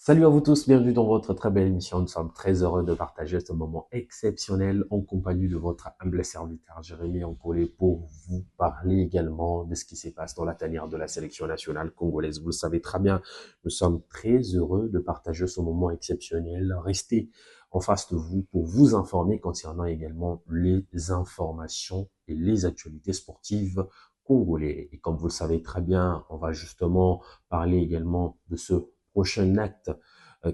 Salut à vous tous, bienvenue dans votre très belle émission. Nous sommes très heureux de partager ce moment exceptionnel en compagnie de votre humble serviteur Jérémy Ancolé pour vous parler également de ce qui se passe dans la tanière de la sélection nationale congolaise. Vous le savez très bien, nous sommes très heureux de partager ce moment exceptionnel. Restez en face de vous pour vous informer concernant également les informations et les actualités sportives congolais. Et comme vous le savez très bien, on va justement parler également de ce prochain acte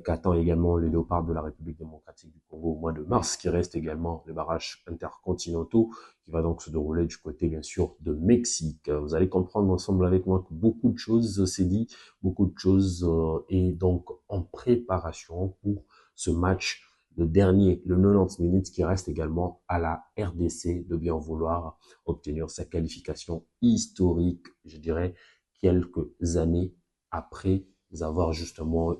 qu'attend également le Léopard de la République démocratique du Congo au mois de mars, qui reste également les barrages intercontinentaux, qui va donc se dérouler du côté, bien sûr, de Mexique. Vous allez comprendre ensemble avec moi que beaucoup de choses s'est dit, beaucoup de choses est donc en préparation pour ce match, le dernier, le 90 minutes, qui reste également à la RDC de bien vouloir obtenir sa qualification historique, je dirais, quelques années après avoir justement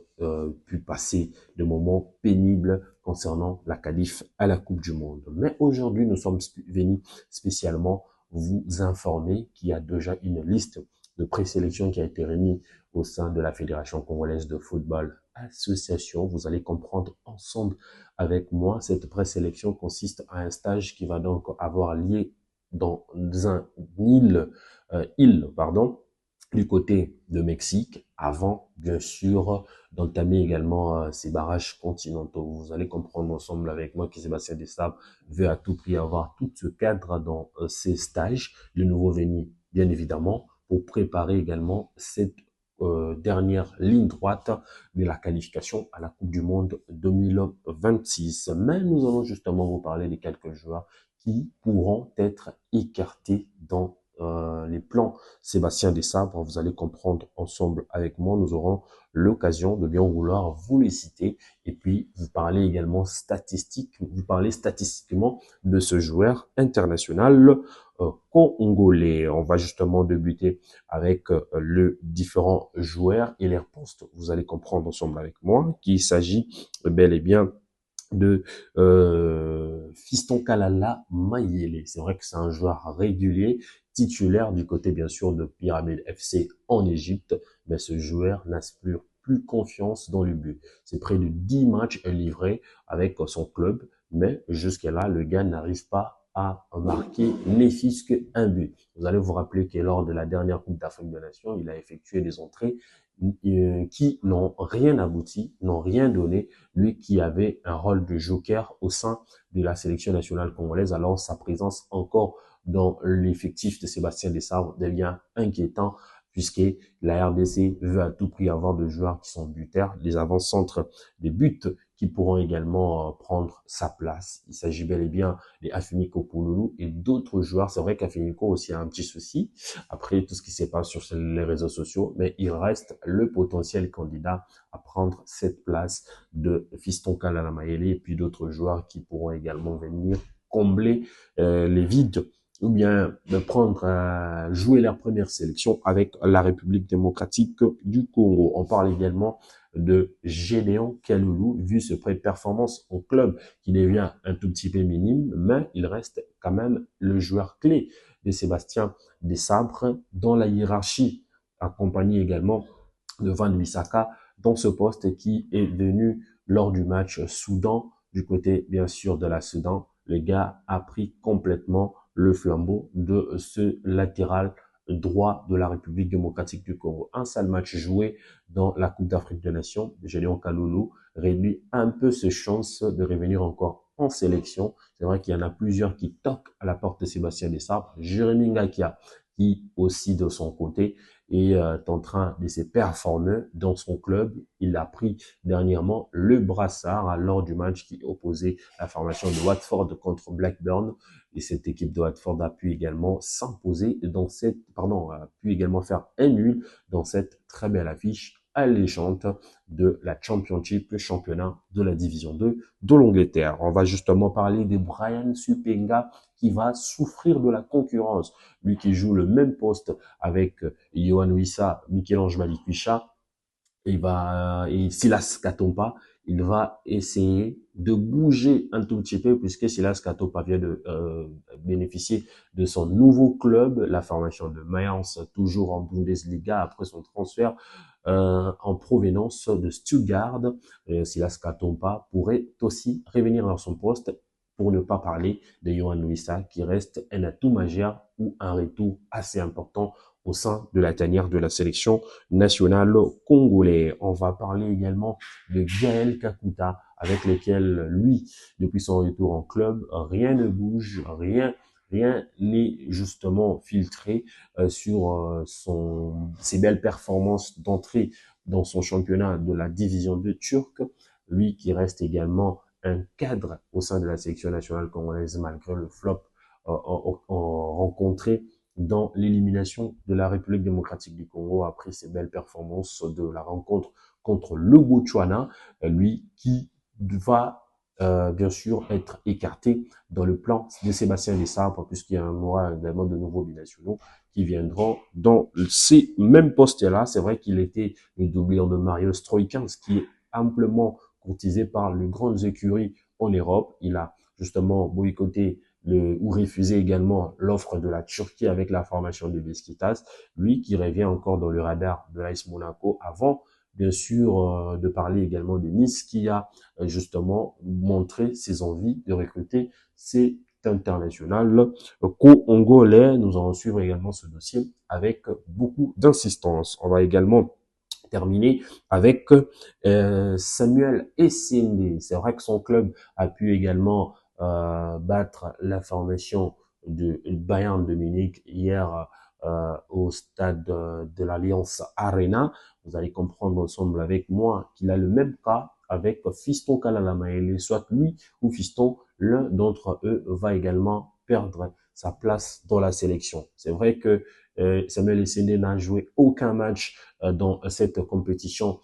pu passer de moments pénibles concernant la qualif à la Coupe du Monde. Mais aujourd'hui, nous sommes venus spécialement vous informer qu'il y a déjà une liste de présélection qui a été remise au sein de la Fédération congolaise de football association. Vous allez comprendre ensemble avec moi. Cette présélection consiste à un stage qui va donc avoir lieu dans un île, du côté de Mexique, avant, bien sûr, d'entamer également ces barrages continentaux. Vous allez comprendre ensemble avec moi que Sébastien Desabre veut à tout prix avoir tout ce cadre dans ces stages, le nouveau venus, bien évidemment, pour préparer également cette dernière ligne droite de la qualification à la Coupe du Monde 2026. Mais nous allons justement vous parler de quelques joueurs qui pourront être écartés dans les plans Sébastien Desabre. Vous allez comprendre ensemble avec moi. Nous aurons l'occasion de bien vouloir vous les citer et puis vous parler également vous parler statistiquement de ce joueur international congolais. On va justement débuter avec le différents joueurs et les postes. Vous allez comprendre ensemble avec moi qu'il s'agit bel et bien de Fiston Kalala Mayele. C'est vrai que c'est un joueur régulier, titulaire du côté bien sûr de Pyramide FC en Égypte, mais ce joueur n'inspire plus confiance dans le but. C'est près de 10 matchs livrés avec son club, mais jusqu'à là, le gars n'arrive pas à marquer ne fût-ce qu'un but. Vous allez vous rappeler que lors de la dernière Coupe d'Afrique des Nations, il a effectué des entrées qui n'ont rien abouti, n'ont rien donné, lui qui avait un rôle de joker au sein de la sélection nationale congolaise. Alors sa présence encore dans l'effectif de Sébastien Desabre devient inquiétant puisque la RDC veut à tout prix avoir de joueurs qui sont buteurs, des avant-centres, des buts qui pourront également prendre sa place. Il s'agit bel et bien des Afimiko Pouloulou et d'autres joueurs. C'est vrai qu'Afimiko aussi a un petit souci après tout ce qui se passe sur les réseaux sociaux, mais il reste le potentiel candidat à prendre cette place de Fiston Kalala Mayele et puis d'autres joueurs qui pourront également venir combler les vides ou bien de prendre jouer leur première sélection avec la République démocratique du Congo. On parle également de Gédéon Kaloulou, vu ce pré-performance au club qui devient un tout petit peu minime, mais il reste quand même le joueur clé de Sébastien Desabre dans la hiérarchie, accompagné également de Van Bissaka dans ce poste qui est venu lors du match Soudan, du côté bien sûr de la Soudan. Le gars a pris complètement le flambeau de ce latéral droit de la République démocratique du Congo. Un seul match joué dans la Coupe d'Afrique des Nations, Gédéon Kaloulou réduit un peu ses chances de revenir encore en sélection. C'est vrai qu'il y en a plusieurs qui toquent à la porte de Sébastien Desabre. Jérémy Ngakia, qui aussi de son côté est en train de se performer dans son club. Il a pris dernièrement le brassard lors du match qui opposait la formation de Watford contre Blackburn. Et cette équipe de Watford a pu également s'imposer dans a pu également faire un nul dans cette très belle affiche alléchante de la Championship, le championnat de la Division 2 de l'Angleterre. On va justement parler de Brian Supenga qui va souffrir de la concurrence. Lui qui joue le même poste avec Yohan Wissa, Michel-Ange Malikwisha, et Silas Katompa, il va essayer de bouger un tout petit peu puisque Silas Katompa vient de bénéficier de son nouveau club, la formation de Mayence, toujours en Bundesliga après son transfert en provenance de Stuttgart, Silas Katompa, pourrait aussi revenir dans son poste, pour ne pas parler de Yohan Wissa, qui reste un atout majeur ou un retour assez important au sein de la tanière de la sélection nationale congolaise. On va parler également de Gaël Kakuta, avec lequel, lui, depuis son retour en club, rien ne bouge, rien n'est justement filtré sur ses belles performances d'entrée dans son championnat de la division 2 turque. Lui qui reste également un cadre au sein de la sélection nationale congolaise malgré le flop rencontré dans l'élimination de la République démocratique du Congo après ses belles performances de la rencontre contre le Botswana. Lui qui va bien sûr être écarté dans le plan de Sébastien Desabre, puisqu'il y aura également de nouveaux binationaux qui viendront dans ces mêmes postes-là. C'est vrai qu'il était le doublure de Mario Stroikans, qui est amplement courtisé par les grandes écuries en Europe. Il a justement boycotté ou refusé également l'offre de la Turquie avec la formation de Beşiktaş. Lui qui revient encore dans le radar de l'AS Monaco avant bien sûr de parler également de Nice qui a justement montré ses envies de recruter cet international congolais. Nous allons suivre également ce dossier avec beaucoup d'insistance. On va également terminer avec Samuel Essende. C'est vrai que son club a pu également battre la formation de Bayern de Munich hier au stade de l'Alliance Arena. Vous allez comprendre ensemble avec moi qu'il a le même cas avec Fiston Kalalamaele, soit lui ou Fiston, l'un d'entre eux va également perdre sa place dans la sélection. C'est vrai que Samuel Essende n'a joué aucun match dans cette compétition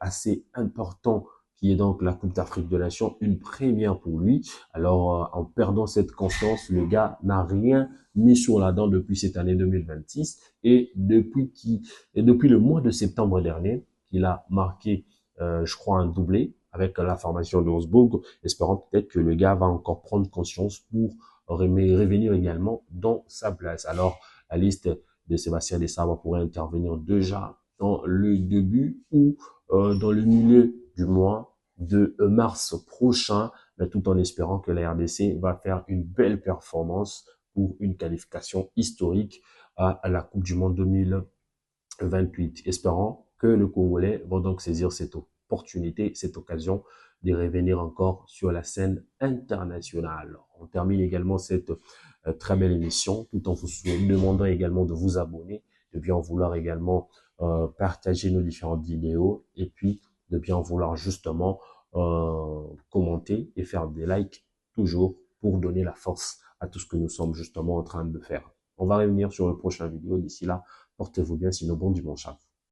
assez important qui est donc la Coupe d'Afrique des Nations, une première pour lui. Alors, en perdant cette confiance, le gars n'a rien mis sur la dent depuis cette année 2026 et depuis le mois de septembre dernier, qu'il a marqué, je crois, un doublé avec la formation de Wolfsburg, espérant peut-être que le gars va encore prendre conscience pour revenir également dans sa place. Alors, la liste de Sébastien Desabre pourrait intervenir déjà dans le début ou dans le milieu du mois de mars prochain, tout en espérant que la RDC va faire une belle performance pour une qualification historique à la Coupe du Monde 2028. Espérant que le Congolais va donc saisir cette opportunité, cette occasion de revenir encore sur la scène internationale. On termine également cette très belle émission, tout en vous demandant également de vous abonner, de bien vouloir également partager nos différentes vidéos et puis de bien vouloir justement commenter et faire des likes toujours pour donner la force à tout ce que nous sommes justement en train de faire. On va revenir sur le prochain vidéo. D'ici là, portez-vous bien, sinon bon dimanche.